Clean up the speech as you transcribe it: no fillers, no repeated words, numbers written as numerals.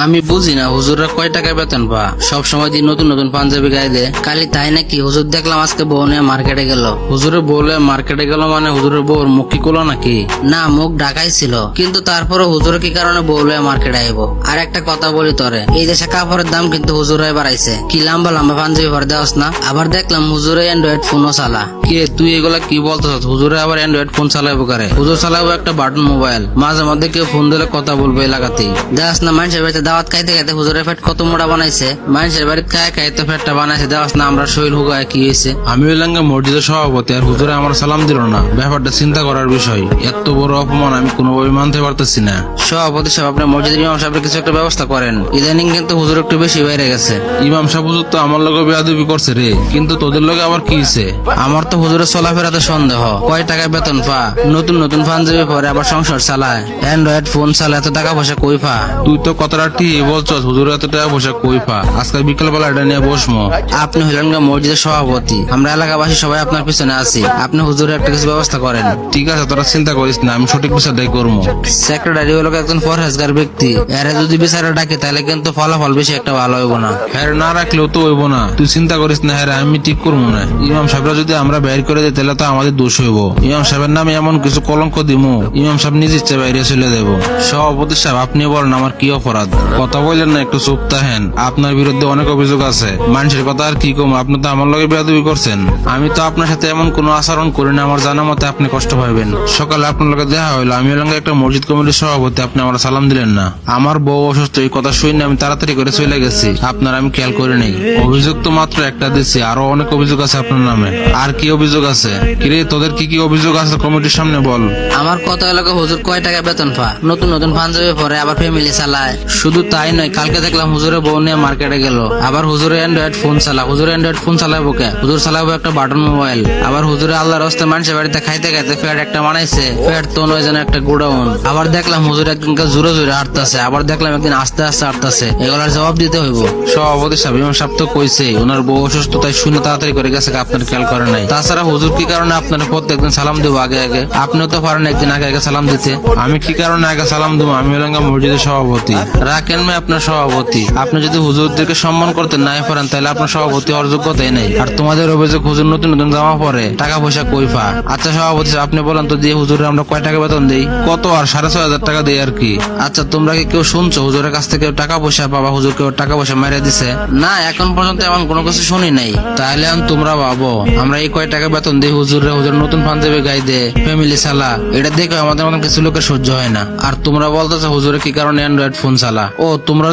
আমি বুঝি না হুজুররা কয় টাকা বেতন পা, সব সময় দিন নতুন নতুন পাঞ্জাবি গায়ে দেয়। কালি তাই নাকি হুজুর দেখলাম আজকে বউ নিয়ে মার্কেটে গেল। হুজুরে বলে মার্কেটে গেল মানে হুজুরের বউর মুখ কি কোলো নাকি? না, মুখ ঢাকাই ছিল, কিন্তু তারপরে হুজুর কি কারণে বউ লয়ে মার্কেটে আইব? আর একটা কথা বলি তোরে, এই দেশে কাপড়ের দাম কিন্তু হুজুরাই বাড়াইছে। কি লম্বা লম্বা পাঞ্জাবি ভরে দেওয়াস না? আবার দেখলাম হুজুরে অ্যান্ড্রয়েড ফোনও চালা। কে তুই এগুলা কি বলতেছ? হুজুরে আবার অ্যান্ড্রয়েড ফোন চালাইবো কারে? হুজুর চালাবো একটা বাটন মোবাইল, মাঝে মধ্যে কেউ ফোন দিলে কথা বলবে এলাকাতেই। দেখাস না মানুষের বাড়িতে দাওয়াত খাইতে খাইতে হুজুরের পেট কত মোটা বানাইছে। মানুষের বাড়িতে খায় খাইতে পেটটা বানাইছে। দেখাস না আমরা শরীর হুগায় কি হয়েছে। আমি হইলাম মসজিদের সভাপতি আর হুজুরে আমার সালাম দিল না, ব্যাপারটা চিন্তা করার বিষয়। এত বড় অপমান আমি কোনোভাবে মানতে পারতেছি না। সভাপতি সাহেব, আপনি মসজিদের ইমাম সাহেবের কিছু একটা ব্যবস্থা করেন। ইদানিং কিন্তু হুজুর একটু বেশি বাইরে গেছে। ইমাম সাহেব হুজুর তো আমার লগে বেয়াদবি করছে রে, কিন্তু তোদের লগে আবার কি হইছে? আমার তো হুজুরের চলাফেরাতে সন্দেহ। কয় টাকায় বেতন পা, নতুন নতুন পাঞ্জাবি পরে আবার সংসার চালায়, অ্যান্ড্রয়েড ফোন চালায়, এত টাকা পয়সা কই পা? তুই তো কথাটা ঠিক বলছস, হুজুর এত টাকা পয়সা কই পা? আজকাল বিকেল বেলা এটা নিয়ে বসমো। আপনি হইলেন গা মসজিদের সভাপতি, আমরা এলাকাবাসী সবাই আপনার পিছনে আছি। আপনি হুজুরের একটা কিছু ব্যবস্থা করেন। ঠিক আছে, তোরা চিন্তা করিস না, আমি সঠিক বিষয়টাই করবো। সেক্রেটারি হলো একজন পরহেজগার ব্যক্তি, এরা যদি বিচারে ডাকে তাহলে কিন্তু ফলাফল বেশি একটা ভালো হইব না। হ্যাঁ না রাখলেও তো হইব না, তুই চিন্তা করিস না। হ্যাঁ আমি ঠিক করবো না। ইমাম সাহেবরা যদি আমরা বাইর করে দিই তাহলে তো আমাদের দোষ হইব। ইমাম সাহেবের নামে এমন কিছু কলঙ্ক দিমু, ইমাম সাহেব নিজ ইচ্ছে বাইরে চলে দেব। সভাপতি সাহেব, আপনি বলেন আমার কি অপরাধ? কথা বললেন না, একটু চুপ থাকেন। আপনার বিরুদ্ধে অনেক অভিযোগ আছে, মানুষের কথা আর কি কম। আপনি তো আমার লগে বেয়াদবি করছেন। আমি তো আপনার সাথে এমন কোনো আচরণ করি না, আমার জানা মতে আপনি কষ্ট পাইবেন। সকালে আপনার লগে দেখা হইলো, আমি হলাম একটা মসজিদ কমিটির সভাপতি, আপনি আমার সালাম দিলেন না। আমার বউ অসুস্থ, এই কথা শুনে আমি তাড়াতাড়ি করে চলে গেছি, আপনার আমি খেয়াল করে নেই। অভিযোগ তো মাত্র একটা দিচ্ছি, আরো অনেক অভিযোগ আছে আপনার নামে। আর কি অভিযোগ আছে? কিরে তোদের কি কি অভিযোগ আছে কমিটির সামনে বল। আমার কথা এলাকা হুজুর কয় টাকা বেতন পা, নতুন নতুন পাঞ্জাবি পরে আবার ফ্যামিলি চালায়। শুধু তাই নয়, কালকে দেখলাম হুজুরের বউ নিয়ে মার্কেটে গেল, আবার হুজুরে অ্যান্ড্রয়েড ফোন চালা। হুজুর অ্যান্ড্রয়েড ফোন চালাবো কে? হুজুর চালাবো একটা বাটন মোবাইল। আবার হুজুরে আল্লাহর রাস্তায় মানুষের বাড়িতে খাইতে খাইতে ফ্যাট একটা বানাইছে, ফ্যাট তো নয় যেন একটা গোডাউন। আবার দেখলাম হুজুর একদিনকে জোরে জোরে হাঁটতেছে, আবার দেখলাম একদিন আস্তে আস্তে হাঁটতেছে। এগুলার জবাব দিতে হইব। সভাপতি সাহেব, ইমাম সাহেব তো কইছে ওনার বউ অসুস্থ, তাই শুনে তাড়াতাড়ি করে গেছে, আপনার খেয়াল করে নাই। তাছাড়া হুজুর কি কারণে আপনার প্রত্যেকদিন সালাম দেবো আগে আগে? আপনিও তো পারেন একদিন আগে আগে সালাম দিতে। আমি কি কারণে আগে সালাম দেবো? আমি হলাম মসজিদের সভাপতি। রাখেন ভাই আপনার সভাপতি। আপনি যদি হুজুরদেরকে সম্মান করতে নাই পারেন তাহলে আপনার সভাপতি হওয়ার যোগ্যতাই নেই। আর তোমাদের অভিযোগ হুজুর নতুন নতুন জামা পরে, টাকা পয়সা কই পা? আচ্ছা সভাপতি সাহেব, আপনি বলেন তো, দিয়ে হুজুরে আমরা কয় টাকা বেতন দেই? কত? আর 6,500 টাকা দেই আর কি। আচ্ছা তোমরা কি কেউ শুনছো হুজুরের কাছ থেকে কেউ টাকা পয়সা পাবা? হুজুর কেউ টাকা পয়সা মেরে দিছে? না, এখন পর্যন্ত এমন কোনো কিছু শুনি নাই। তাহলে এখন তোমরা ভাবো আমরা এই কয় টাকা বেতন দিই হুজুরে, হুজুর নতুন পাঞ্জাবি গাই দে, ফ্যামিলি চালা, এটা দেখে আমাদের মতন কিছু লোকের সহ্য হয় না। আর তোমরা বলতেছো হুজুরে কি কারণে অ্যান্ড্রয়েড ফোন চালা? ও তোমরা